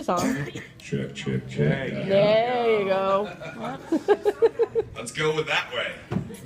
song. Check. There you go. Let's go with that way.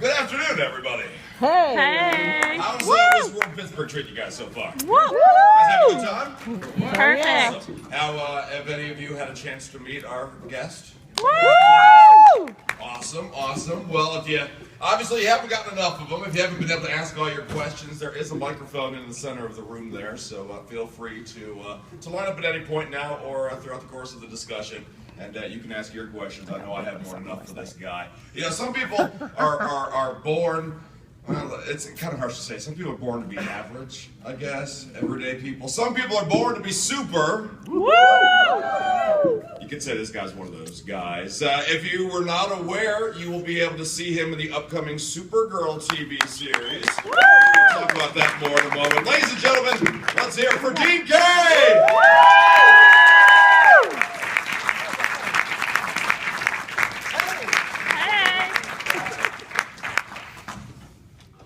Good afternoon, everybody. Hey. How's this World Pittsburgh treating you guys so far? Woo! Guys having a good time? Perfect. Awesome. Have any of you had a chance to meet our guest? Woo! Awesome. Well, if you obviously you haven't gotten enough of them, if you haven't been able to ask all your questions, there is a microphone in the center of the room there, so feel free to line up at any point now or throughout the course of the discussion, and you can ask your questions. I know I have more than enough for this guy. You know, some people are born. Well, it's kind of harsh to say. Some people are born to be average, I guess, everyday people. Some people are born to be super. Woo! You could say this guy's one of those guys. If you were not aware, you will be able to see him in the upcoming Supergirl TV series. We'll talk about that more in a moment. Ladies and gentlemen, let's hear it for Dean Kay!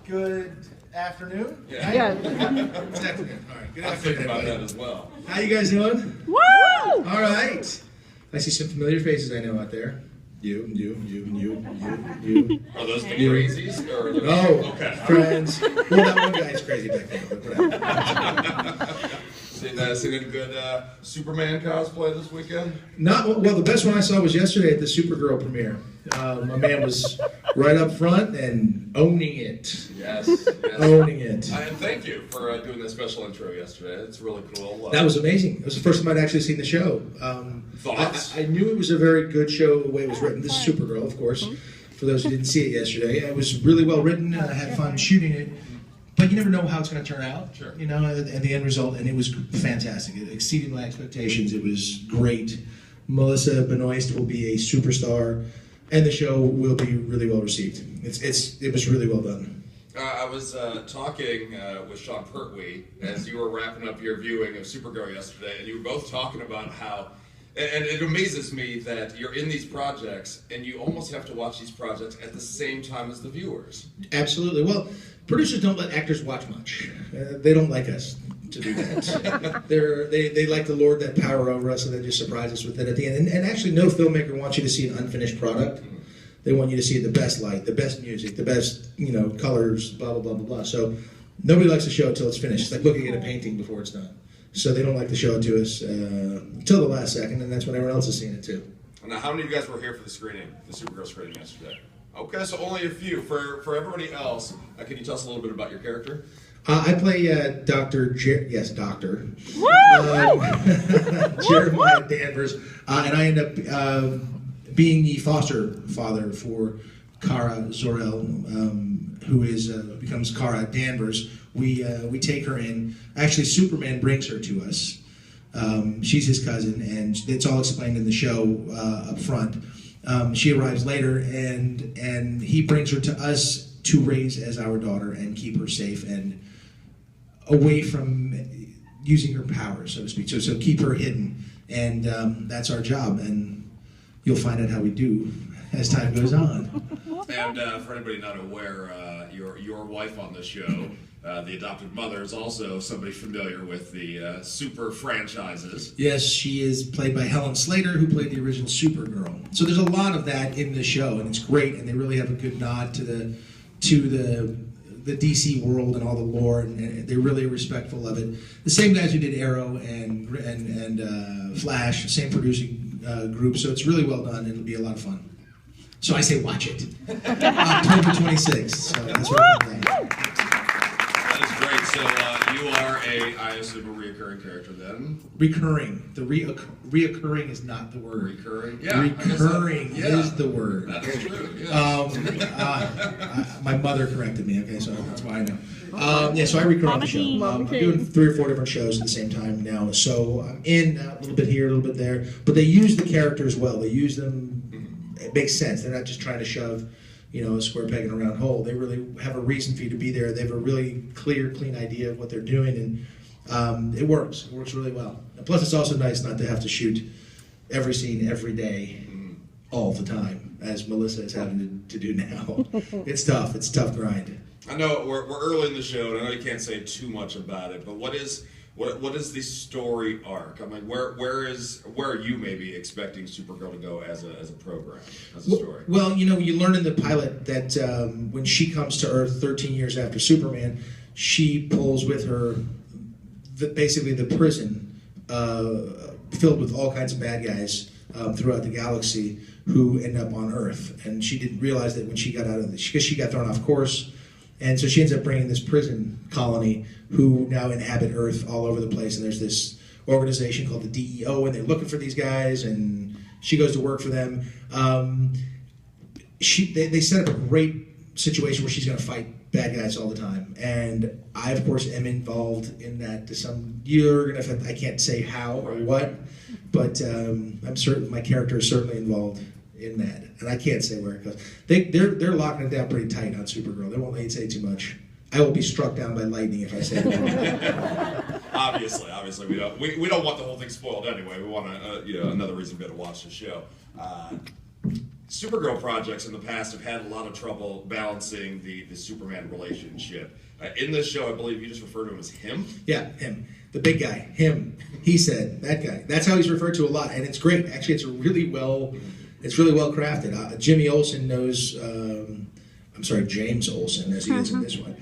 Good afternoon. Yeah. It's afternoon. All right. Good I'm afternoon, thinking about everybody. that as well. How you guys doing? Woo! All right. I see some familiar faces I know out there. You. Are those the crazies? Or are those... Oh, okay. friends. Well, that one guy's crazy back then, but whatever. Seen any good Superman cosplay this weekend? Well, the best one I saw was yesterday at the Supergirl premiere. My man was right up front and owning it. Yes. Owning it. And thank you for doing that special intro yesterday. It's really cool. That was amazing. It was the first time I'd actually seen the show. Thoughts? I knew it was a very good show the way it was written. This is Supergirl, of course, for those who didn't see it yesterday. It was really well written. I had fun shooting it. But you never know how it's going to turn out, Sure. You know, and the end result, and it was fantastic. It exceeded my expectations. It was great. Melissa Benoist will be a superstar, and the show will be really well received. It was really well done. I was talking with Sean Pertwee as you were wrapping up your viewing of Supergirl yesterday, and you were both talking about how, and it amazes me that you're in these projects, and you almost have to watch these projects at the same time as the viewers. Absolutely. Well, producers don't let actors watch much. They don't like us to do that. They like to lord that power over us, and then just surprise us with it at the end. And actually, no filmmaker wants you to see an unfinished product. They want you to see the best light, the best music, the best colors, blah blah blah blah blah. So nobody likes to show it till it's finished. It's like looking at a painting before it's done. So they don't like to show it to us until the last second, and that's when everyone else has seen it too. Now, how many of you guys were here for the screening, the Supergirl screening yesterday? Okay, so only a few. For everybody else, can you tell us a little bit about your character? I play Dr. Dr. Woo! Jeremiah Danvers, and I end up being the foster father for Kara Zor-El, who becomes Kara Danvers. We take her in. Actually, Superman brings her to us. She's his cousin, and it's all explained in the show up front. She arrives later, and he brings her to us to raise as our daughter and keep her safe and away from using her powers, so to speak. So keep her hidden, and that's our job. And you'll find out how we do as time goes on. And for anybody not aware, your wife on the show, the adopted mother, is also somebody familiar with the Super franchises. Yes, she is played by Helen Slater, who played the original Supergirl. So there's a lot of that in the show, and it's great. And they really have a good nod to the DC world and all the lore, and they're really respectful of it. The same guys who did Arrow and Flash, same producing group. So it's really well done, and it'll be a lot of fun. So I say watch it. October 26th. So that's what I'm doing. That is great. So you are I assume, a reoccurring character then? Recurring. The reoccurring is not the word. Recurring? Yeah. Recurring is the word. That is true. Yeah. My mother corrected me, okay, so that's why I know. So I recur on the show. I'm doing 3 or 4 different shows at the same time now. So I'm in a little bit here, a little bit there. But they use the characters well. They use them. It makes sense. They're not just trying to shove, a square peg in a round hole. They really have a reason for you to be there. They have a really clear, clean idea of what they're doing, and it works. It works really well. And plus, it's also nice not to have to shoot every scene every day, all the time, as Melissa is having to do now. It's tough. It's a tough grind. I know we're early in the show, and I know you can't say too much about it, but what is What is the story arc? I mean, where are you maybe expecting Supergirl to go as a program, as a story? Well, you learn in the pilot that when she comes to Earth 13 years after Superman, she pulls with her basically the prison filled with all kinds of bad guys throughout the galaxy who end up on Earth, and she didn't realize that when she got out of because she got thrown off course. And so she ends up bringing this prison colony who now inhabit Earth all over the place. And there's this organization called the DEO, and they're looking for these guys, and she goes to work for them. They set up a great situation where she's going to fight bad guys all the time. And I, of course, am involved in that to some... I can't say how or what, but I'm certain my character is certainly involved in that, and I can't say where it goes. They're locking it down pretty tight on Supergirl. They won't let you say too much. I will be struck down by lightning if I say that. Obviously, we don't want the whole thing spoiled anyway. We want another reason to watch the show. Supergirl projects in the past have had a lot of trouble balancing the Superman relationship. In this show, I believe you just referred to him as him. Yeah, him. The big guy. Him. He said, that guy. That's how he's referred to a lot, and it's great. Actually, it's really well crafted. Jimmy Olsen knows, James Olsen, as he is in this one.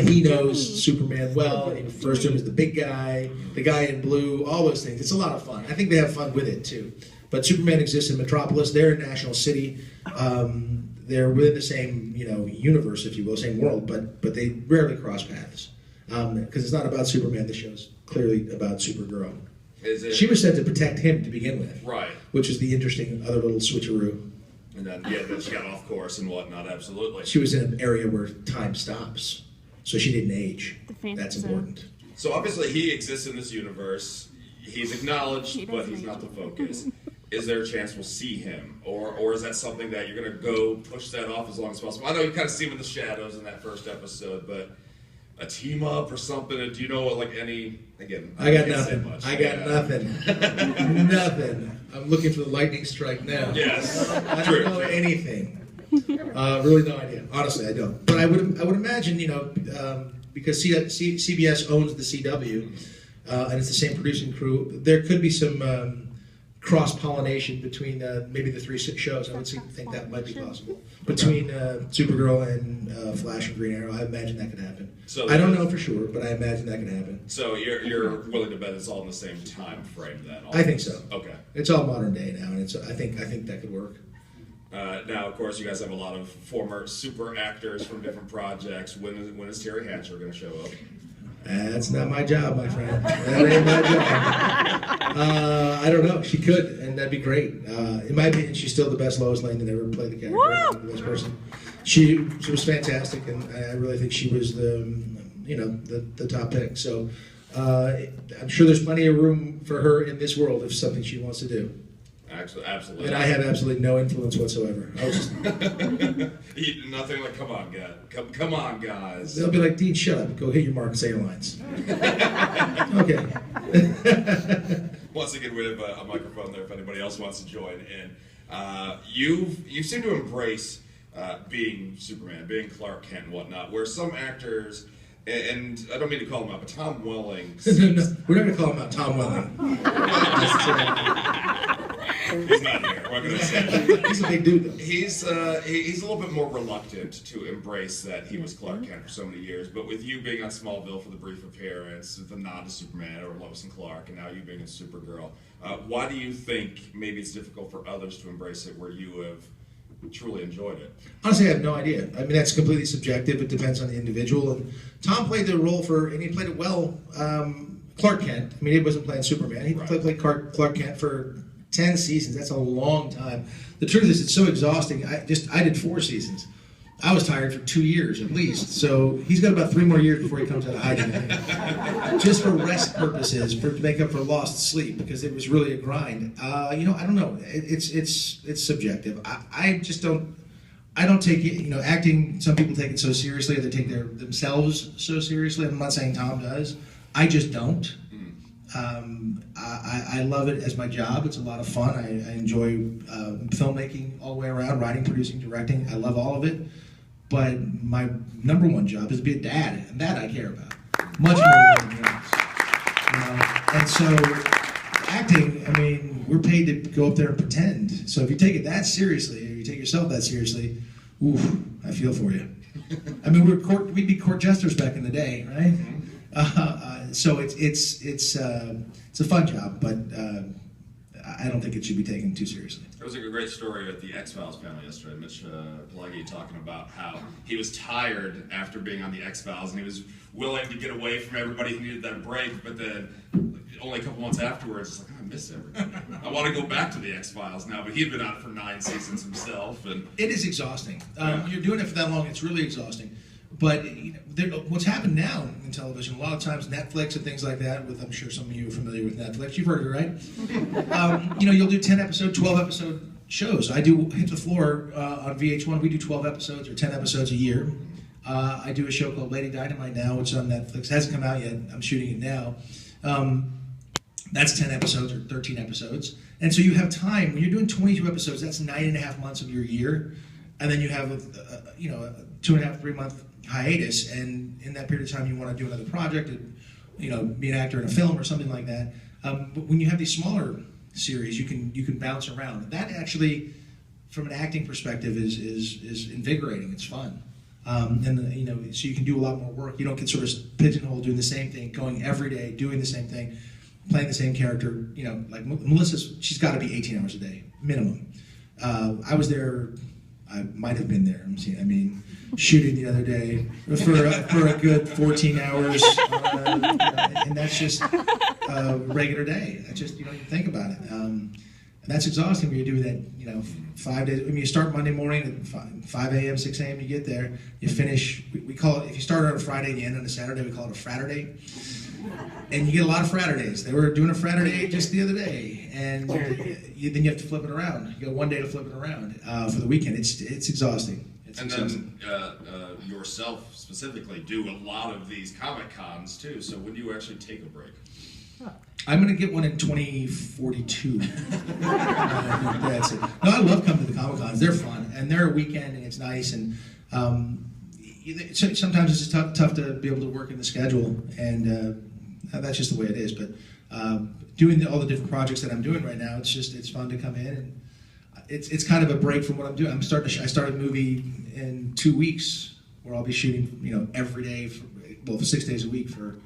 He knows Superman well. He refers to him as the big guy, the guy in blue, all those things. It's a lot of fun. I think they have fun with it, too. But Superman exists in Metropolis. They're in National City. They're within the same, universe, if you will, same world, but they rarely cross paths. Because it's not about Superman. The show's clearly about Supergirl. She was sent to protect him to begin with. Right. Which is the interesting other little switcheroo. And then she got off course and whatnot, absolutely. She was in an area where time stops, so she didn't age. That's important. So obviously he exists in this universe. He's acknowledged, but he's not the focus. Is there a chance we'll see him? Or is that something that you're going to go push that off as long as possible? I know you kind of see him in the shadows in that first episode, but a team up or something? Do you know any? Again, I got nothing. Nothing. I'm looking for the lightning strike now. Yes, I don't know anything. Really, no idea. Honestly, I don't. But I would imagine, because CBS owns the CW, and it's the same producing crew. There could be some cross-pollination between maybe the three shows. I would think that might be possible. Between Supergirl and Flash and Green Arrow, I imagine that could happen. So I don't know for sure, but I imagine that could happen. So you're willing to bet it's all in the same time frame then? I think so. Okay. It's all modern day now, and I think that could work. Now, of course, you guys have a lot of former super actors from different projects. When is Terry Hatcher going to show up? That's not my job, my friend. That ain't my job. I don't know. She could, and that'd be great. In my opinion, she's still the best Lois Lane that ever played the character. The best person. She was fantastic, and I really think she was the top pick. So I'm sure there's plenty of room for her in this world if something she wants to do. Absolutely. And I have absolutely no influence whatsoever. I was just nothing like, come on, guys. They'll be like, Dean, shut up. Go hit your mark and say your lines. Okay. Once again, we have a microphone there if anybody else wants to join in. You seem to embrace being Superman, being Clark Kent and whatnot, where some actors, and I don't mean to call him out, but Tom Welling. No, we're not going to call him out, Tom Welling. He's not here. What can I say? He's a big dude, though. He's a little bit more reluctant to embrace that he was Clark Kent for so many years. But with you being on Smallville for the brief appearance, the nod to Superman or Lois and Clark, and now you being in Supergirl, why do you think maybe it's difficult for others to embrace it where you have truly enjoyed it? Honestly, I have no idea. I mean, that's completely subjective. It depends on the individual. And Tom played the role and he played it well. Clark Kent. I mean, he wasn't playing Superman. He played Clark Kent for 10 seasons. That's a long time. The truth is, it's so exhausting. I did 4 seasons. I was tired for 2 years at least. So he's got about 3 more years before he comes out of hiding. Just for rest purposes, to make up for lost sleep, because it was really a grind. I don't know. It's subjective. I just don't. I don't take it. Acting. Some people take it so seriously, or they take themselves so seriously. I'm not saying Tom does. I just don't. I love it as my job. It's a lot of fun. I enjoy filmmaking all the way around, writing, producing, directing. I love all of it. But my number one job is to be a dad, and that I care about. Much more than anything else. And so, acting, I mean, we're paid to go up there and pretend. So if you take it that seriously, or you take yourself that seriously, oof, I feel for you. I mean, we'd be court jesters back in the day, right? So it's a fun job, but I don't think it should be taken too seriously. There was a great story at the X-Files panel yesterday. Mitch Pileggi talking about how he was tired after being on the X-Files, and he was willing to get away from everybody who needed that break, but then only a couple months afterwards, it's like, oh, I miss everybody. I want to go back to the X-Files now, but he had been on it for 9 seasons himself. And it is exhausting. You're doing it for that long, it's really exhausting. But what's happened now in television, a lot of times Netflix and things like that, I'm sure some of you are familiar with Netflix, you've heard of it, right? You'll do 10 episode, 12 episode shows. I do Hit the Floor on VH1, we do 12 episodes or 10 episodes a year. I do a show called Lady Dynamite now, which is on Netflix. It hasn't come out yet, I'm shooting it now. That's 10 episodes or 13 episodes. And so you have time, when you're doing 22 episodes, that's 9.5 months of your year. And then you have a 2.5, 3 month hiatus, and in that period of time you want to do another project, be an actor in a film or something like that. But when you have these smaller series, you can bounce around. That actually, from an acting perspective, is invigorating. It's fun, so you can do a lot more work. You don't get sort of pigeonholed doing the same thing, going every day, doing the same thing, playing the same character. Like she's got to be 18 hours a day minimum. I was there. I might have been there. I mean, shooting the other day for a good 14 hours, and that's just a regular day. That's just, you don't even think about it. And that's exhausting when you do that, 5 days. I mean, you start Monday morning at 5 a.m., 6 a.m., you get there, you finish, we call it, if you start on a Friday and you end on a Saturday, we call it a Fraturday. And you get a lot of Fraturdays. They were doing a Fraturday just the other day, and then you have to flip it around. You got one day to flip it around for the weekend. It's exhausting. Then yourself specifically do a lot of these Comic Cons too. So when do you actually take a break? I'm going to get one in 2042. That's it. No, I love coming to the Comic Cons. They're fun, and they're a weekend, and it's nice. And sometimes it's just tough to be able to work in the schedule, and that's just the way it is. But doing all the different projects that I'm doing right now, it's fun to come in, and it's kind of a break from what I'm doing. I started a movie in 2 weeks where I'll be shooting, every day for 6 days a week for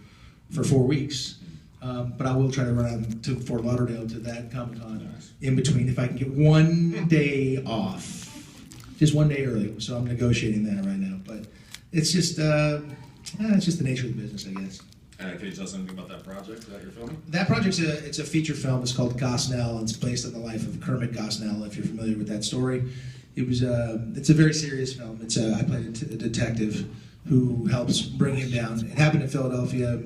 4 weeks. But I will try to run out to Fort Lauderdale to that Comic-Con in between if I can get one day off, just one day early. So I'm negotiating that right now. But it's just the nature of the business, I guess. Can you tell us something about that project that you're filming? That project's it's a feature film. It's called Gosnell, and it's based on the life of Kermit Gosnell. If you're familiar with that story, it's a very serious film. I played a detective who helps bring him down. It happened in Philadelphia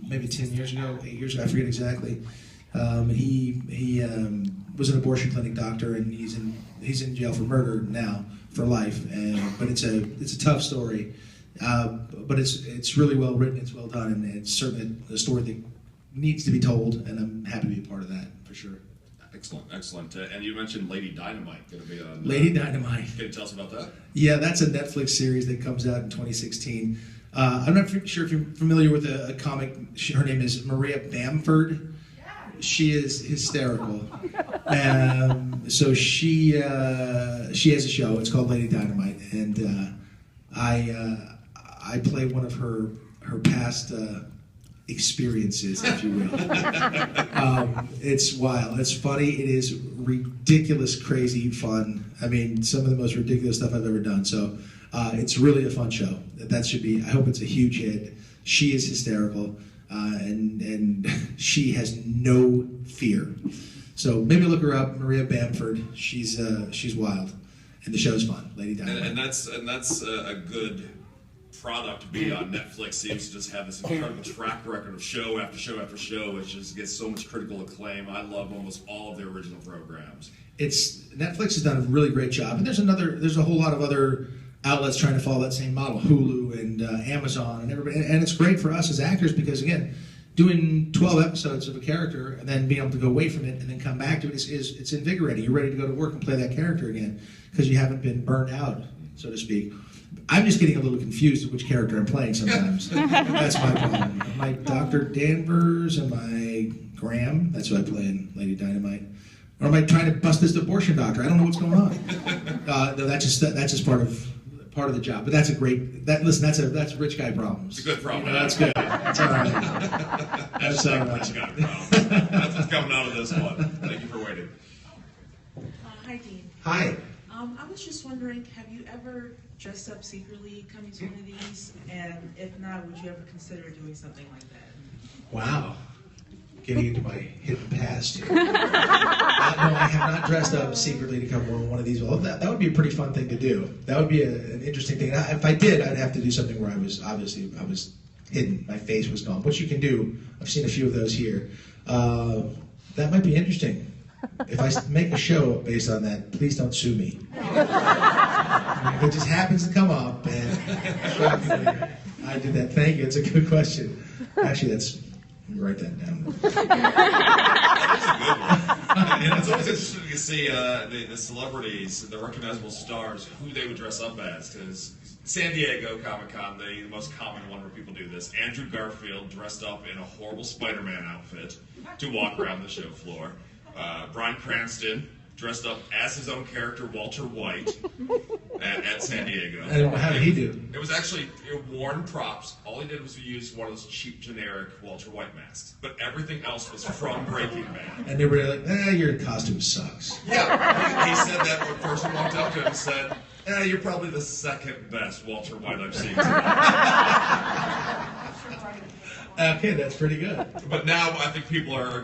maybe 10 years ago, 8 years ago, I forget exactly. He was an abortion clinic doctor, and he's in jail for murder now for life. But it's a tough story. But it's really well written, it's well done, and it's certainly a story that needs to be told, and I'm happy to be a part of that, for sure. Excellent. And you mentioned Lady Dynamite going to be on... Lady Dynamite. Can you tell us about that? Yeah, that's a Netflix series that comes out in 2016. I'm not sure if you're familiar with a comic. Her name is Maria Bamford. She is hysterical. So she has a show. It's called Lady Dynamite, and I play one of her past experiences, if you will. It's wild. It's funny. It is ridiculous, crazy fun. I mean, some of the most ridiculous stuff I've ever done. So it's really a fun show. I hope it's a huge hit. She is hysterical, and she has no fear. So maybe look her up, Maria Bamford. She's wild, and the show's fun. Lady Dynamite. And that's a good product to be on. Netflix seems to just have this incredible track record of show after show after show, which just gets so much critical acclaim. I love almost all of their original programs. Netflix has done a really great job, and there's a whole lot of other outlets trying to follow that same model, Hulu and Amazon and everybody, and it's great for us as actors because, again, doing 12 episodes of a character and then being able to go away from it and then come back to it it's invigorating. You're ready to go to work and play that character again because you haven't been burned out, so to speak. I'm just getting a little confused with which character I'm playing sometimes. That's my problem. Am I Dr. Danvers? Am I Graham? That's who I play in Lady Dynamite. Or am I trying to bust this abortion doctor? I don't know what's going on. No, that's just part of the job. But that's a great. That's rich guy problems. It's a good problem. That's good. That's all right. That's a rich guy problem. That's what's coming out of this one. Thank you for waiting. Hi, Dean. Hi. I was just wondering, have you ever dressed up secretly coming to one of these? And if not, would you ever consider doing something like that? Wow. Getting into my hidden past here. No, I have not dressed up secretly to come on one of these. Well, that would be a pretty fun thing to do. That would be an interesting thing. If I did, I'd have to do something where I was hidden. My face was gone. Which you can do. I've seen a few of those here. That might be interesting. If I make a show based on that, please don't sue me. If it just happens to come up, and shockingly, I did that. Thank you. It's a good question. Actually, let me write that down. That's a good one. And it's always interesting to see the celebrities, the recognizable stars, who they would dress up as. Because San Diego Comic-Con, the most common one where people do this. Andrew Garfield dressed up in a horrible Spider-Man outfit to walk around the show floor. Bryan Cranston dressed up as his own character, Walter White, at San Diego. And how did he do? It was actually worn props. All he did was use one of those cheap, generic Walter White masks. But everything else was from Breaking Bad. And they were like, your costume sucks. Yeah, he said that when a person walked up to him and said, you're probably the second best Walter White I've seen tonight. Okay, that's pretty good. But now I think people are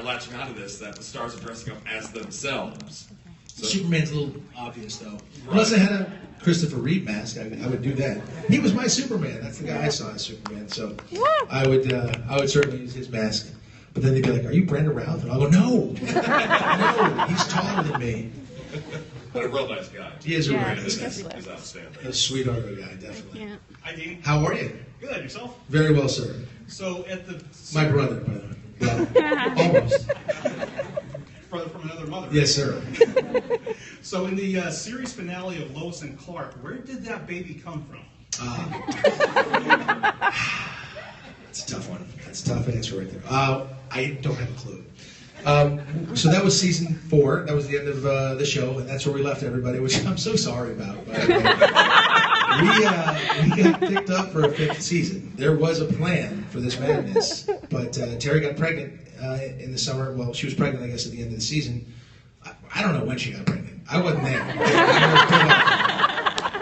latching onto this, that the stars are dressing up as themselves. So, Superman's a little obvious, though. Right. Unless I had a Christopher Reeve mask, I would do that. He was my Superman. That's the guy I saw as Superman. So I would certainly use his mask. But then they'd be like, "Are you Brenda Ralph?" And I'll go, "No, no, he's taller than me." But a real nice guy. He is a real nice guy. guy. He's outstanding. A sweetheart of a guy, definitely. Yeah. Hi, Dean. How are you? Good. Yourself? Very well, sir. So at the My brother, by the way. Well, almost. brother from another mother. Yes, sir. So in the series finale of Lois and Clark, where did that baby come from? That's a tough one. That's a tough answer right there. I don't have a clue. So that was season 4. That was the end of the show, and that's where we left everybody, which I'm so sorry about. By the way. We got picked up for a 5th season. There was a plan for this madness, but Terry got pregnant in the summer. Well, she was pregnant, I guess, at the end of the season. I don't know when she got pregnant. I wasn't there.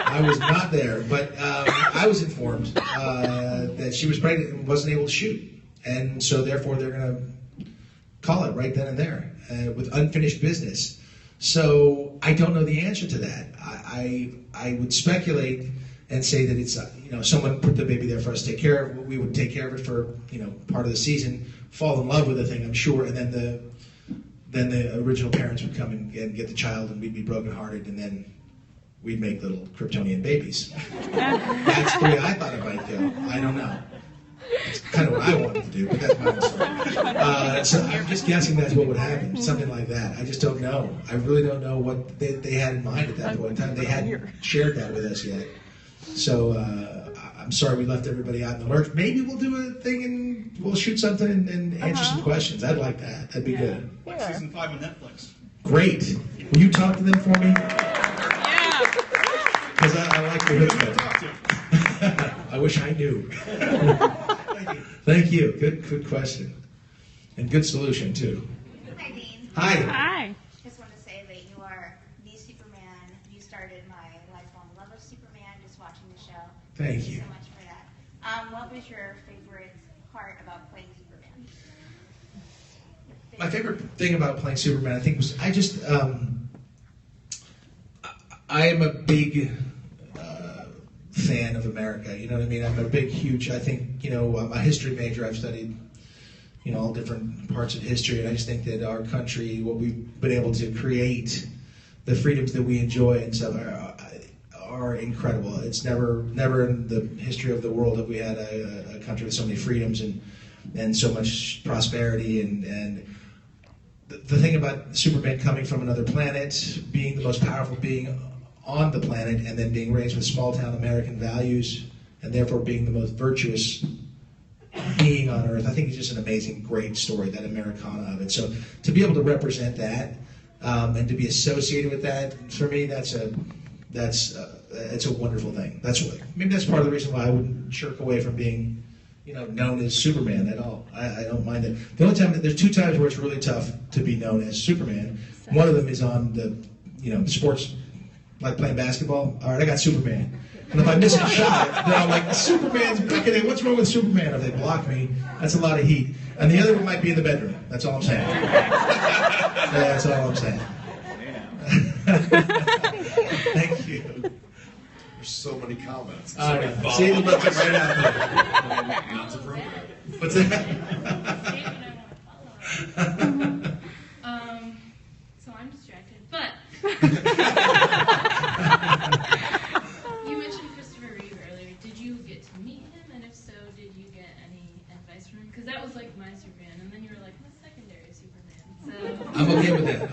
I was not there, but I was informed that she was pregnant and wasn't able to shoot, and so therefore they're going to call it right then and there with unfinished business. So I don't know the answer to that. I would speculate and say that it's someone put the baby there for us to take care of. We would take care of it for part of the season, fall in love with the thing, I'm sure, and then the original parents would come and get the child, and we'd be brokenhearted, and then we'd make little Kryptonian babies. That's the way I thought it might go. I don't know. It's kind of what I wanted to do, but that's my own story. So I'm just guessing that's what would happen, something like that. I just don't know. I really don't know what they had in mind at that point in time. They hadn't shared that with us yet. So I'm sorry we left everybody out in the lurch. Maybe we'll do a thing and we'll shoot something and answer some questions. I'd like that. That'd be good. Like season 5 on Netflix. Great. Will you talk to them for me? Yeah. Because I like the hook. Talk to. I wish I knew. Thank you. Good question. And good solution, too. Hi, Dean. Hi. Hi. Just want to say that you are the Superman. You started my lifelong love of Superman just watching the show. Thank you. So much for that. What was your favorite part about playing Superman? My favorite thing about playing Superman, I think, was I am a big fan of America. You know what I mean? I'm a big, huge. I think I'm a history major. I've studied all different parts of history, and I just think that our country, what we've been able to create, the freedoms that we enjoy and stuff are incredible. It's never in the history of the world have we had a country with so many freedoms and so much prosperity and the thing about Superman coming from another planet, being the most powerful being on the planet and then being raised with small town American values and therefore being the most virtuous being on earth. I think it's just an amazing, great story, that Americana of it. So to be able to represent that and to be associated with that, for me, it's a wonderful thing. Maybe that's part of the reason why I wouldn't shirk away from being, known as Superman at all. I don't mind it. The only time, there's 2 times where it's really tough to be known as Superman. One of them is on the, sports, like playing basketball. All right, I got Superman. And if I miss a shot, then I'm like, Superman's back in. What's wrong with Superman? If they block me, that's a lot of heat. And the other one might be in the bedroom. That's all I'm saying. That's all I'm saying. Thank you. There's so many comments. See, let's right out there. Not appropriate. What's that? So I'm distracted, but you mentioned Christopher Reeve earlier. Did you get to meet him, and if so, did you get any advice from him? Because that was like my Superman, and then you were like my secondary Superman. So I'm okay with that.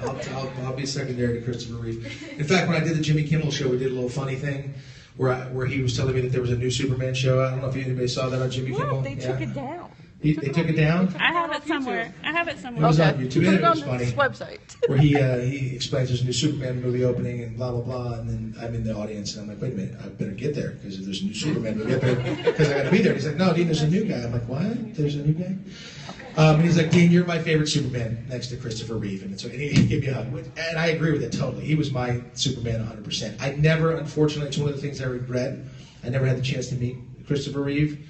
I'll be secondary to Christopher Reeve. In fact, when I did the Jimmy Kimmel show, we did a little funny thing where he was telling me that there was a new Superman show. I don't know if anybody saw that on Jimmy Kimmel. They took it down. They took it down? I have it somewhere. It was on YouTube. Put It it was on funny. this website. Where he explains there's a new Superman movie opening and blah, blah, blah. And then I'm in the audience and I'm like, wait a minute, I better get there because if there's a new Superman movie, because I got to be there. And he's like, no, Dean, there's a new guy. I'm like, what? There's a new guy? And he's like, Dean, you're my favorite Superman next to Christopher Reeve. And he gave me a hug. And I agree with it totally. He was my Superman 100%. I never, unfortunately, it's one of the things I regret. I never had the chance to meet Christopher Reeve.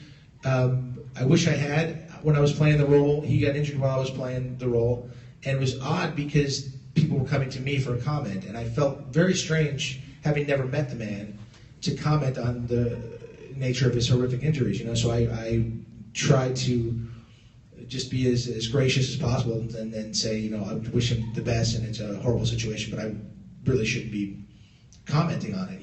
I wish I had. When I was playing the role, he got injured while I was playing the role. And it was odd because people were coming to me for a comment. And I felt very strange, having never met the man, to comment on the nature of his horrific injuries. So I tried to just be as gracious as possible and say, I wish him the best and it's a horrible situation, but I really shouldn't be commenting on it,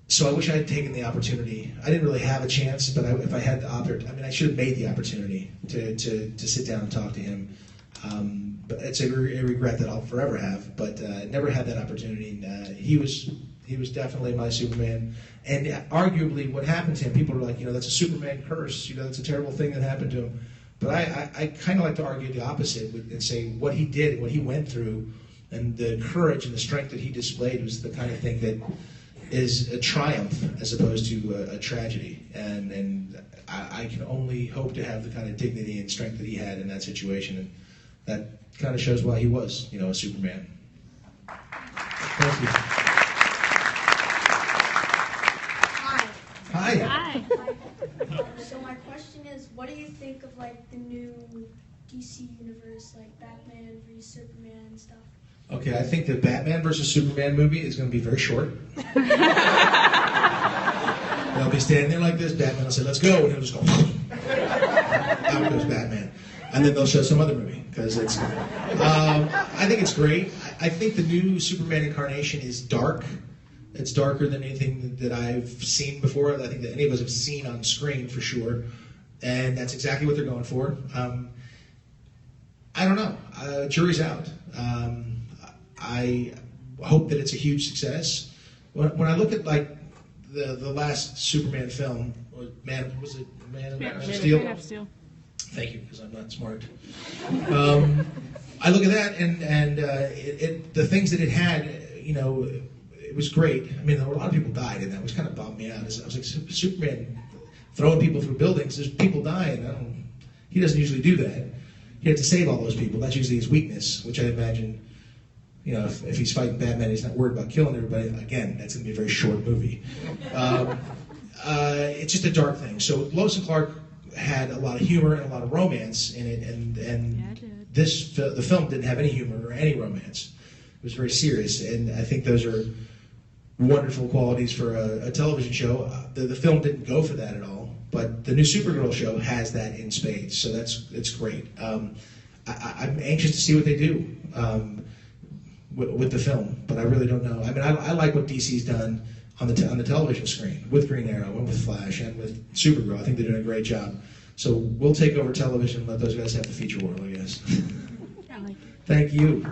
So I wish I had taken the opportunity. I didn't really have a chance, but if I had the opportunity, I should have made the opportunity to sit down and talk to him. But it's a regret that I'll forever have. But I never had that opportunity. He was definitely my Superman. And arguably, what happened to him, people were like, that's a Superman curse. That's a terrible thing that happened to him. But I kind of like to argue the opposite and say what he did, what he went through, and the courage and the strength that he displayed was the kind of thing that is a triumph as opposed to a tragedy. And I can only hope to have the kind of dignity and strength that he had in that situation. And that kind of shows why he was, a Superman. Thank you. Hi. Hi. So my question is, what do you think of the new DC universe, like Batman vs Superman and stuff? Okay, I think the Batman versus Superman movie is going to be very short. They'll be standing there like this. Batman will say, "Let's go," and he'll just go. Out goes Batman, and then they'll show some other movie because it's. I think it's great. I think the new Superman incarnation is dark. It's darker than anything that I've seen before. I think that any of us have seen on screen for sure, and that's exactly what they're going for. I don't know. Jury's out. I hope that it's a huge success. When I look at the last Superman film, Man of Steel? Man of Steel. Thank you, because I'm not smart. I look at that and the things that it had, it was great. I mean, there were a lot of people died in that, which kind of bummed me out. I was like, Superman throwing people through buildings, there's people dying. He doesn't usually do that. He had to save all those people. That's usually his weakness, which I imagine, if he's fighting Batman, he's not worried about killing everybody. Again, that's going to be a very short movie. It's just a dark thing. So Lois and Clark had a lot of humor and a lot of romance in it, and the film didn't have any humor or any romance. It was very serious, and I think those are wonderful qualities for a television show. The film didn't go for that at all, but the new Supergirl show has that in spades, so it's great. I'm anxious to see what they do with the film, but I really don't know. I mean, I like what DC's done on the television screen with Green Arrow and with Flash and with Supergirl. I think they're doing a great job. So we'll take over television and let those guys have the feature world, I guess. I like it. Thank you.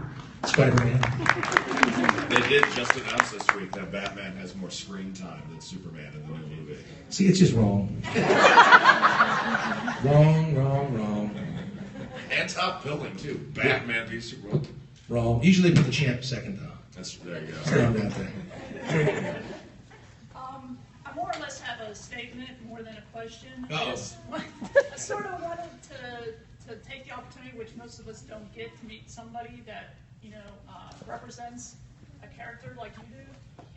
Spider-Man. They did just announce this week that Batman has more screen time than Superman in the new movie. See, it's just wrong. Wrong. And top billing too. Batman v Superman. Wrong. Usually put the champ second, though. There you go. Stand out there. I more or less have a statement more than a question. Uh-oh. I sort of wanted to take the opportunity, which most of us don't get, to meet somebody that represents a character like you do,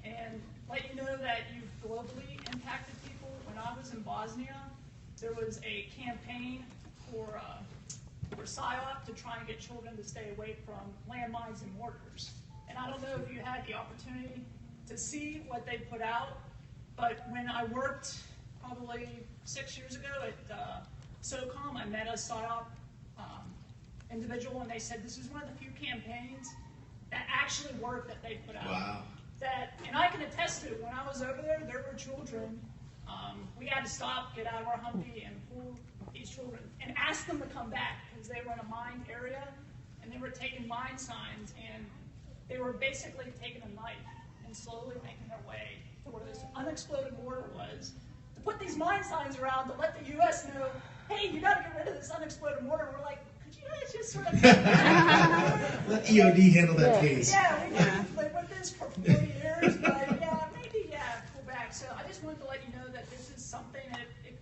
and let you know that you've globally impacted people. When I was in Bosnia, there was a campaign for PSYOP to try and get children to stay away from landmines and mortars. And I don't know if you had the opportunity to see what they put out, but when I worked probably 6 years ago at SOCOM, I met a PSYOP individual, and they said this is one of the few campaigns that actually worked that they put out. Wow. And I can attest to it. When I was over there, there were children. We had to stop, get out of our Humvee, and pull these children and ask them to come back because they were in a mined area, and they were taking mine signs, and they were basically taking a knife and slowly making their way to where this unexploded mortar was, to put these mine signs around to let the U.S. know, hey, you got to get rid of this unexploded mortar. We're like, could you guys just sort of... Let EOD handle that, please. Yeah, we did with this for 40 years, but maybe pull back. So I just wanted to let you know that this is something that if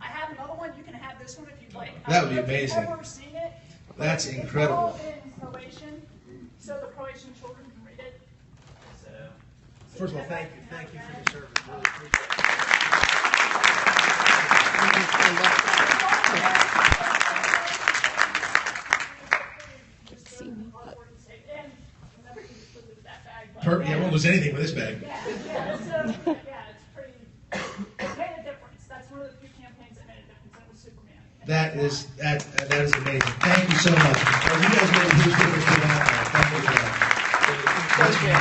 I have another one, you can have this one if you'd like. That would be I don't know if amazing. you've ever seen it. That's It's incredible. all in Croatian, so the Croatian children can read it. So First of all, thank you for your service. Really appreciate it. I won't lose anything with this bag. It's pretty. It made a difference. That's one of the few campaigns that made a difference. It was Superman. That is amazing. Thank you so much. You guys really do put out there.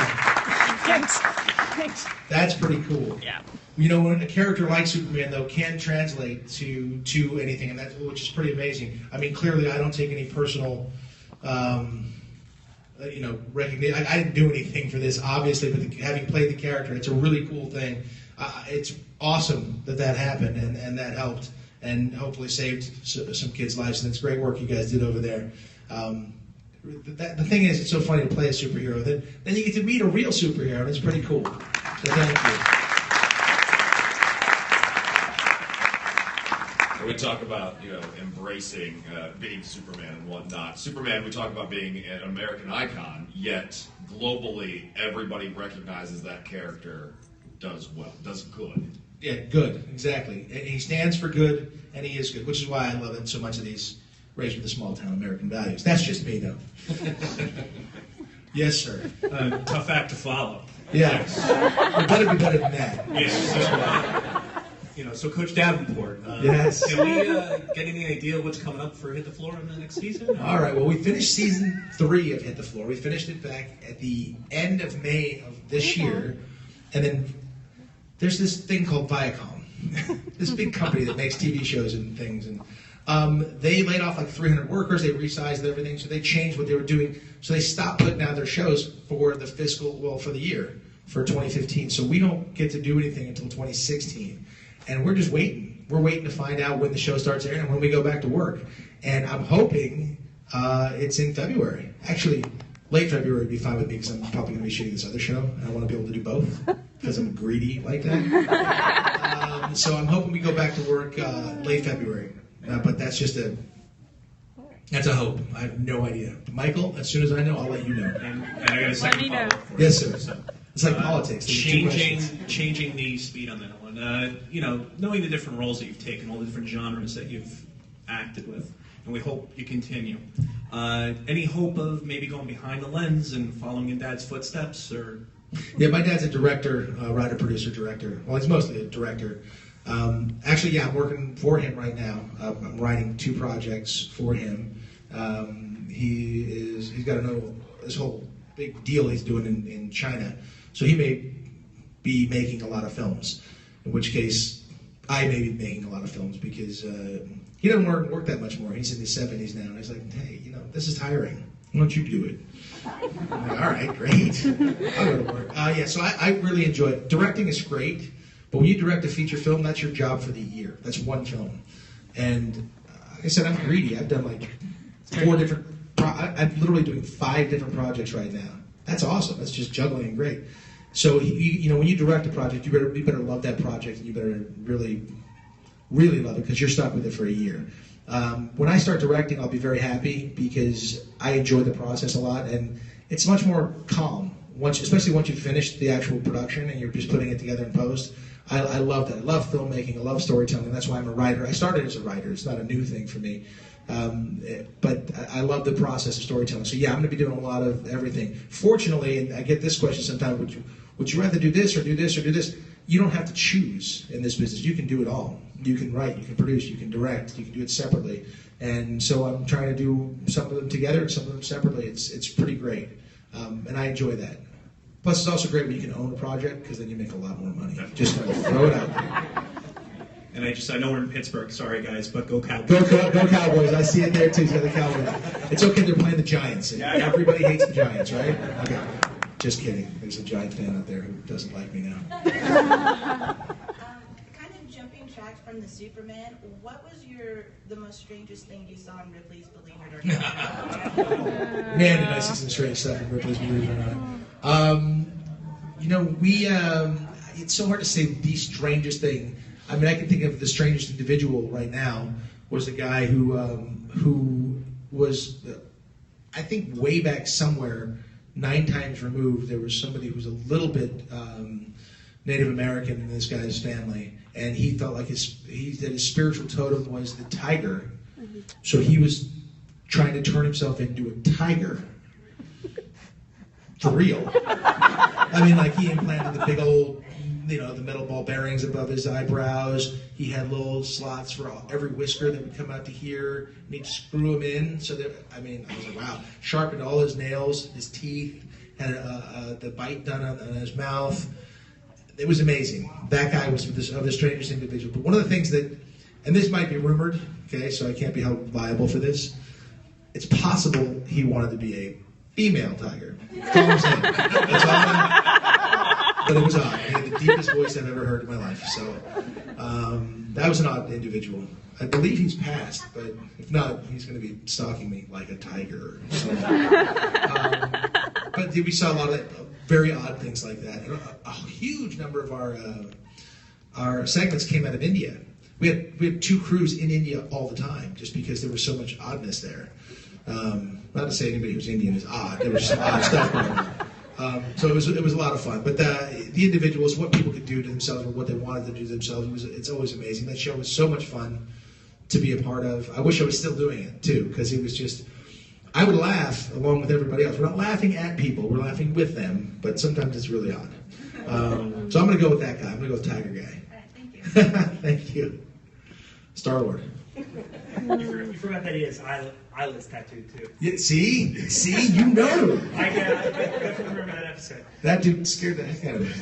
Thanks. That's pretty cool. Yeah. When a character like Superman, though, can translate to anything, and which is pretty amazing. I mean, clearly, I don't take any personal, recognition. I didn't do anything for this, obviously, but having played the character, it's a really cool thing. It's awesome that happened, and that helped, and hopefully saved some kids' lives. And it's great work you guys did over there. The thing is, it's so funny to play a superhero. Then you get to meet a real superhero, and it's pretty cool. So thank you. We talk about, embracing being Superman and whatnot. Superman, we talk about being an American icon, yet globally everybody recognizes that character does good. Yeah, good, exactly. And he stands for good, and he is good, which is why I love it so much of these Raised with the Small Town American Values. That's just me, though. Yes, sir. Tough act to follow. Yeah. You better be better than that. Yeah. So Coach Davenport, Yes. Can we get any idea what's coming up for Hit the Floor in the next season? All right, well, we finished season 3 of Hit the Floor. We finished it back at the end of May of this year. And then there's this thing called Viacom, this big company that makes TV shows and things. And they laid off like 300 workers. They resized everything, so they changed what they were doing. So they stopped putting out their shows for the for the year, for 2015. So we don't get to do anything until 2016. And we're just waiting. We're waiting to find out when the show starts airing and when we go back to work. And I'm hoping it's in February. Actually, late February would be fine with me because I'm probably going to be shooting this other show. And I want to be able to do both because I'm greedy like that. So I'm hoping we go back to work late February. But that's just that's a hope. I have no idea. Michael, as soon as I know, I'll let you know. And I got a second follow-up for you. Yes, sir. It's like politics. Changing the speed on that one. Knowing the different roles that you've taken, all the different genres that you've acted with, and we hope you continue. Any hope of maybe going behind the lens and following in Dad's footsteps, or? Yeah, my dad's a director, writer, producer, director. Well, he's mostly a director. Actually, I'm working for him right now. I'm writing 2 projects for him. He's got this whole big deal he's doing in China. So he may be making a lot of films, in which case I may be making a lot of films because he doesn't work that much more. He's in his 70s now, and he's like, hey, this is tiring. Why don't you do it? I'm like, all right, great. I'll go to work. Yeah, so I really enjoy it. Directing is great, but when you direct a feature film, that's your job for the year. That's one film. And like I said, I'm greedy. I've done like 4 different, I'm literally doing 5 different projects right now. That's awesome. That's just juggling and great. So, you know, when you direct a project, you better love that project, and you better really, really love it, because you're stuck with it for a year. When I start directing, I'll be very happy because I enjoy the process a lot, and it's much more calm, especially once you've finished the actual production and you're just putting it together in post. I love that. I love filmmaking. I love storytelling. That's why I'm a writer. I started as a writer. It's not a new thing for me. But I love the process of storytelling. So yeah, I'm going to be doing a lot of everything. Fortunately, and I get this question sometimes, would you rather do this or do this or do this? You don't have to choose in this business. You can do it all. You can write, you can produce, you can direct, you can do it separately. And so I'm trying to do some of them together and some of them separately. It's pretty great. And I enjoy that. Plus, it's also great when you can own a project, because then you make a lot more money. Just kind of throw it out there. And I know we're in Pittsburgh, sorry guys, but go Cowboys. Go Cowboys. I see it there too. The Cowboys. It's okay, they're playing the Giants. Everybody hates the Giants, right? Okay. Just kidding. There's a Giant fan out there who doesn't like me now. Kind of jumping tracks from the Superman, what was the most strangest thing you saw in Ripley's Believe It or Not? Man, did I see some strange stuff in Ripley's Believe It or Not. You know, it's so hard to say the strangest thing. I mean, I can think of the strangest individual right now was a guy who was, I think way back somewhere, 9 times removed, there was somebody who was a little bit Native American in this guy's family, and he felt like his spiritual totem was the tiger, so he was trying to turn himself into a tiger. For real. I mean, like, he implanted the big old, you know, the metal ball bearings above his eyebrows. He had little slots for every whisker that would come out to here, and he'd screw them in. So that, I mean, I was like, wow. Sharpened all his nails, his teeth, had the bite done on his mouth. It was amazing. That guy was the strangest individual. But one of the things that, and this might be rumored, okay, so I can't be held liable for this. It's possible he wanted to be a female tiger. That's all I'm saying. That's all but it was odd. He had the deepest voice I've ever heard in my life. So that was an odd individual. I believe he's passed, but if not, he's going to be stalking me like a tiger. So, but we saw a lot of very odd things like that. And a huge number of our segments came out of India. We had 2 crews in India all the time, just because there was so much oddness there. Not to say anybody who's Indian is odd. There was some odd stuff going on. So it was a lot of fun. But the individuals, what people could do to themselves, or what they wanted to do to themselves, it's always amazing. That show was so much fun to be a part of. I wish I was still doing it too, because it was just, I would laugh along with everybody else. We're not laughing at people, we're laughing with them, but sometimes it's really odd. So I'm going to go with that guy. I'm going to go with Tiger Guy. All right, thank you. Thank you. Star-Lord. You forgot that he has eyelids tattooed too. Yeah, see, you know. I definitely remember that episode. That dude scared the heck out of me.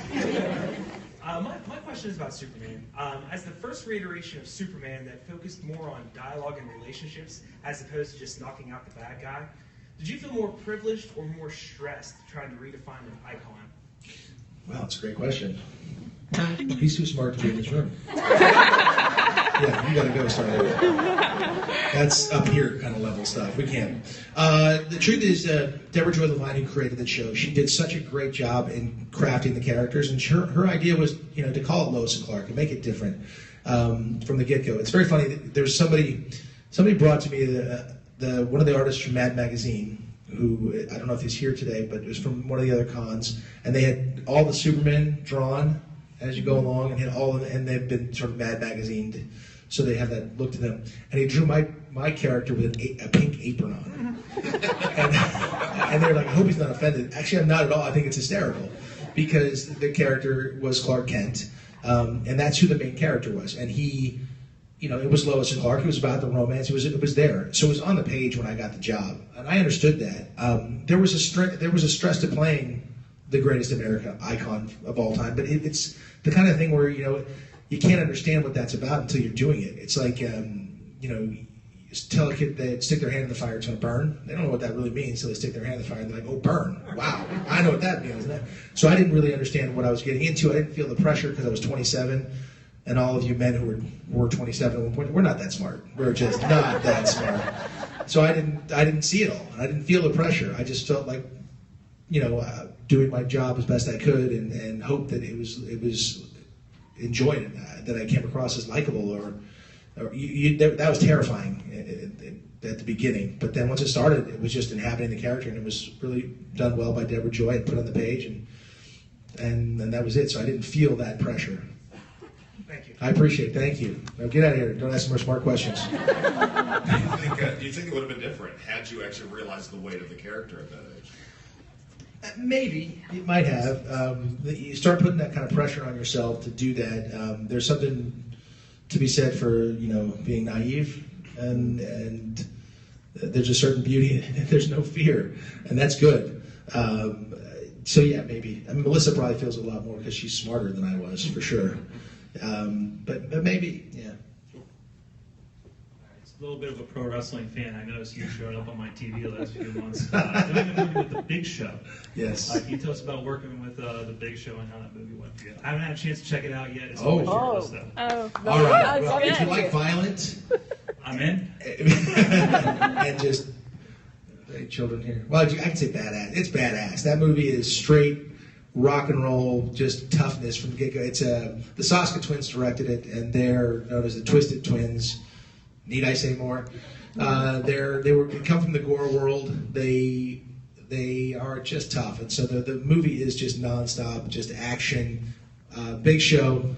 My question is about Superman. As the first reiteration of Superman that focused more on dialogue and relationships as opposed to just knocking out the bad guy, did you feel more privileged or more stressed trying to redefine an icon? Wow, that's a great question. He's too smart to be in this room. Yeah, you gotta go start over. That's up here kind of level stuff. We can't. The truth is, Deborah Joy Levine, who created the show, she did such a great job in crafting the characters, and her idea was, you know, to call it Lois and Clark and make it different from the get-go. It's very funny. There's somebody brought to me one of the artists from Mad Magazine, who I don't know if he's here today, but it was from one of the other cons, and they had all the Supermen drawn as you go along, and and they've been sort of Mad Magazined, so they have that look to them. And he drew my character with a pink apron on, and they're like, I hope he's not offended. Actually, I'm not at all. I think it's hysterical, because the character was Clark Kent, and that's who the main character was. And he, you know, it was Lois and Clark. It was about the romance. It was there. So it was on the page when I got the job, and I understood that. There was a stress to playing the greatest America icon of all time, but it's the kind of thing where, you know, you can't understand what that's about until you're doing it. It's like, you know, tell a kid they stick their hand in the fire, it's going to burn. They don't know what that really means, so they stick their hand in the fire and they're like, oh, burn. Wow, I know what that means. So I didn't really understand what I was getting into. I didn't feel the pressure because I was 27, and all of you men who were 27 at one point, we're not that smart. We're just not that smart. So I didn't see it all. I didn't feel the pressure. I just felt like, doing my job as best I could and hope that it was enjoyed it, that I came across as likable or that was terrifying at the beginning. But then once it started, it was just inhabiting the character, and it was really done well by Deborah Joy and put on the page, and that was it. So I didn't feel that pressure. Thank you. I appreciate it. Thank you. Now get out of here. Don't ask more smart questions. Do you think it would have been different had you actually realized the weight of the character at that age? Maybe it might have. You start putting that kind of pressure on yourself to do that. There's something to be said for being naive, and there's a certain beauty. There's no fear, and that's good. So yeah, maybe. I mean, Melissa probably feels a lot more because she's smarter than I was, for sure. But maybe, yeah. A little bit of a pro wrestling fan. I noticed you showed up on my TV the last few months. Doing a movie with The Big Show. Yes. Can you tell us about working with The Big Show and how that movie went for you? I haven't had a chance to check it out yet. It's on my short list, though. All right. Well, if you like violent, I'm in. And just children here. Well, I can say badass. It's badass. That movie is straight rock and roll, just toughness from the get-go. It's the Soska twins directed it, and they're known as the Twisted Twins. Need I say more? They come from the gore world. They are just tough, and so the movie is just nonstop, just action. Big Show.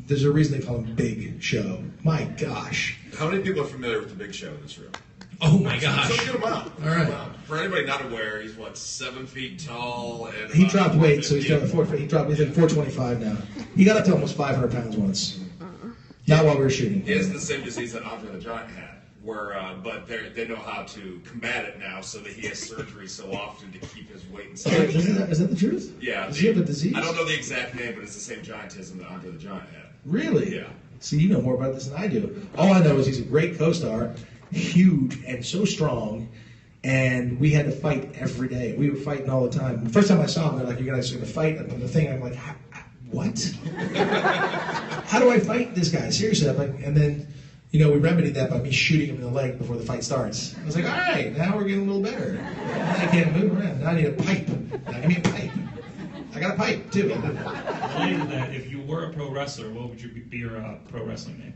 There's a reason they call him Big Show. My gosh. How many people are familiar with the Big Show in this room? Oh my gosh. So get him out. All right. For anybody not aware, he's 7 feet tall, and He dropped weight, so he's down to 4 feet. He's like 425 now. He got up to almost 500 pounds once. Not while we were shooting. He has the same disease that Andre the Giant had, but they know how to combat it now, so that he has surgery so often to keep his weight inside. Is that the truth? Yeah. Does he have a disease? I don't know the exact name, but it's the same giantism that Andre the Giant had. Really? Yeah. See, you know more about this than I do. All I know is he's a great co-star, huge and so strong, and we had to fight every day. We were fighting all the time. The first time I saw him, they're like, "You guys are going to fight?" And the thing, I'm like, "What? How do I fight this guy?" Seriously, I'm like, and then, we remedied that by me shooting him in the leg before the fight starts. I was like, all right, now we're getting a little better. Now I can't move around. Now I need a pipe. Now give me a pipe. I got a pipe, too. Related to that, if you were a pro wrestler, what would be your pro wrestling name?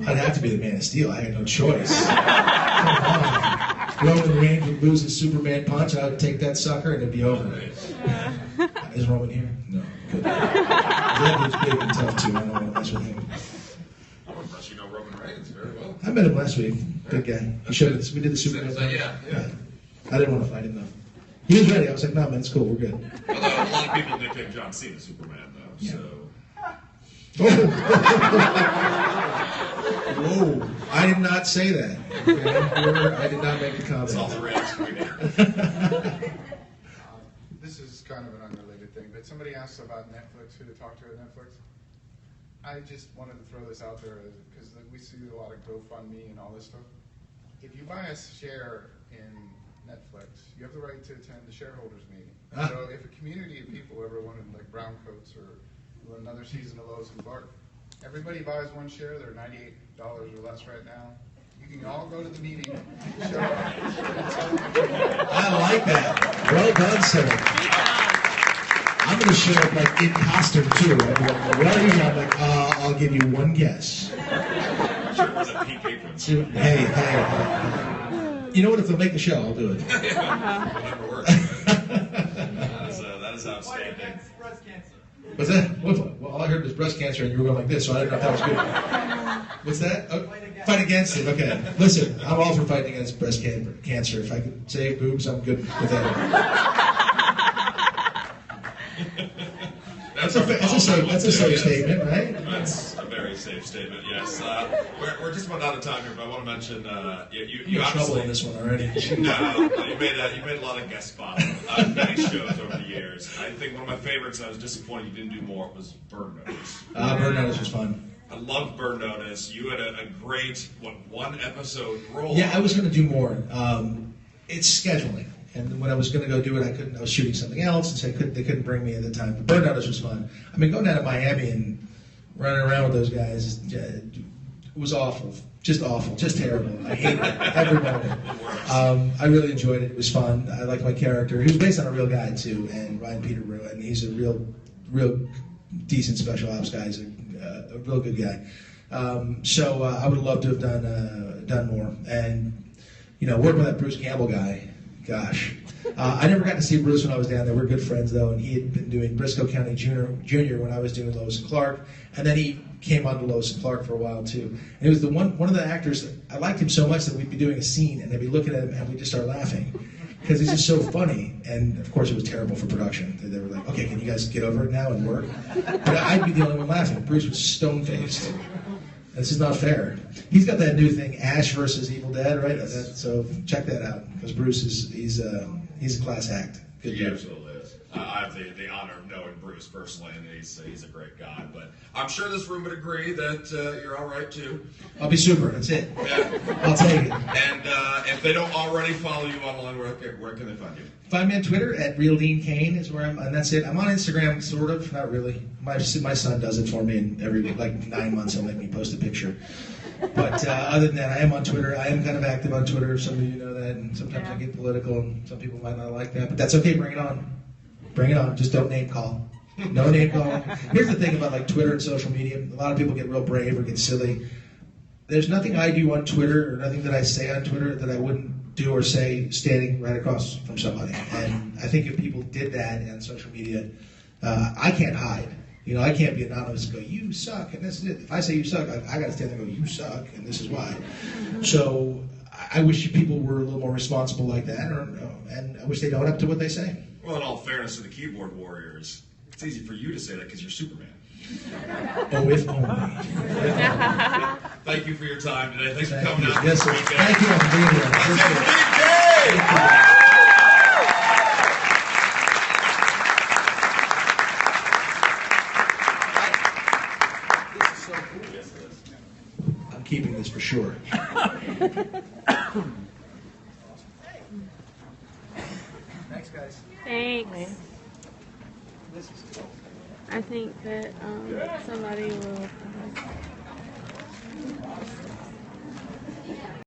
I'd have to be the Man of Steel. I had no choice. Come on. Roman Reigns would lose his Superman punch. I would take that sucker and it'd be over. Is Roman here? No. Good. That dude's big and tough, too. I don't want to mess with him. I'm impressed you know Roman Reigns very well. I met him last week. Good guy. He showed us. We did the Superman punch. Yeah. I didn't want to fight him, though. He was ready. I was like, "No, man, it's cool. We're good." Although a lot of people nickname John Cena Superman, though. Yeah. So. Whoa. I did not say that. Okay? I did not make the comment. That's all the reaction we need. This is kind of an unrelated thing, but somebody asked about Netflix, who to talk to at Netflix. I just wanted to throw this out there because we see a lot of GoFundMe and all this stuff. If you buy a share in Netflix, you have the right to attend the shareholders meeting. So if a community of people ever wanted like brown coats or another season of Lois and Clark, everybody buys one share. They're $98 or less right now. You can all go to the meeting, show up. I like that. Well done, sir. I'm going to show up like in costume too. What are you? I'm like, I'll give you one guess. Hey. You know what? If they'll make the show, I'll do it. Whatever works. That is outstanding. What's that? Well, all I heard was breast cancer, and you were going like this, so I didn't know if that was good. What's that? Oh, fight against it. Okay. Listen, I'm all for fighting against breast cancer. If I could save boobs, I'm good with that. That's a safe statement, right? That's a very safe statement. Yes. We're just about out of time here, but I want to mention you You're in trouble obviously on this one already. No, you made a lot of guest spots on many shows over the years. I think one of my favorites, I was disappointed you didn't do more, was Bird Notice. Bird Notice was fun. I loved Burn Notice. You had a great, one episode role. Yeah, I was going to do more. It's scheduling. And when I was going to go do it, I couldn't. I was shooting something else, and so they couldn't bring me at the time. But Burn Notice was fun. I mean, going down to Miami and running around with those guys, it was awful. Just awful. Just terrible. I hated it. Every moment. I really enjoyed it. It was fun. I liked my character. He was based on a real guy, too, and Ryan Peterborough, and he's a real decent special ops guy. He's a real good guy. So I would love to have done more. And, working with that Bruce Campbell guy, gosh. I never got to see Bruce when I was down there. We're good friends, though, and he had been doing Briscoe County Junior when I was doing Lois and Clark, and then he came on to Lois and Clark for a while, too. And it was one of the actors, I liked him so much that we'd be doing a scene, and they'd be looking at him, and we'd just start laughing, because he's just so funny. And, of course, it was terrible for production. They were like, okay, can you guys get over it now and work? But I'd be the only one laughing. Bruce was stone-faced. This is not fair. He's got that new thing, Ash versus Evil Dead, right? So check that out, because Bruce he's a class act. Good He dude. absolutely is. I have the honor of knowing Bruce personally, and he's a great guy. But I'm sure this room would agree that you're all right too. I'll be super. That's it. Yeah. I'll take it. And if they don't already follow you online, where can they find you? Find me on Twitter at RealDeanCane is where and that's it. I'm on Instagram, sort of, not really. My son does it for me, and every 9 months he'll make me post a picture. But other than that, I am on Twitter. I am kind of active on Twitter. Some of you know that, and sometimes I get political, and some people might not like that. But that's okay. Bring it on. Bring it on. Just don't name call. No name call. Here's the thing about Twitter and social media. A lot of people get real brave or get silly. There's nothing I do on Twitter or nothing that I say on Twitter that I wouldn't do or say standing right across from somebody. And I think if people did that on social media, I can't hide. I can't be anonymous and go, you suck, and this is it. If I say you suck, I got to stand there and go, you suck, and this is why. So I wish people were a little more responsible like that, and I wish they'd own up to what they say. Well, in all fairness to the keyboard warriors, it's easy for you to say that because you're Superman. Oh, if only. Thank you for your time today. Thanks for Thank coming you. out Yes, this sir. weekend. Thank you for being here. That's Appreciate it. MVP! This is so cool. Yes, it is. I'm keeping this for sure. Thanks, guys. Thanks. This is cool. I think that somebody will.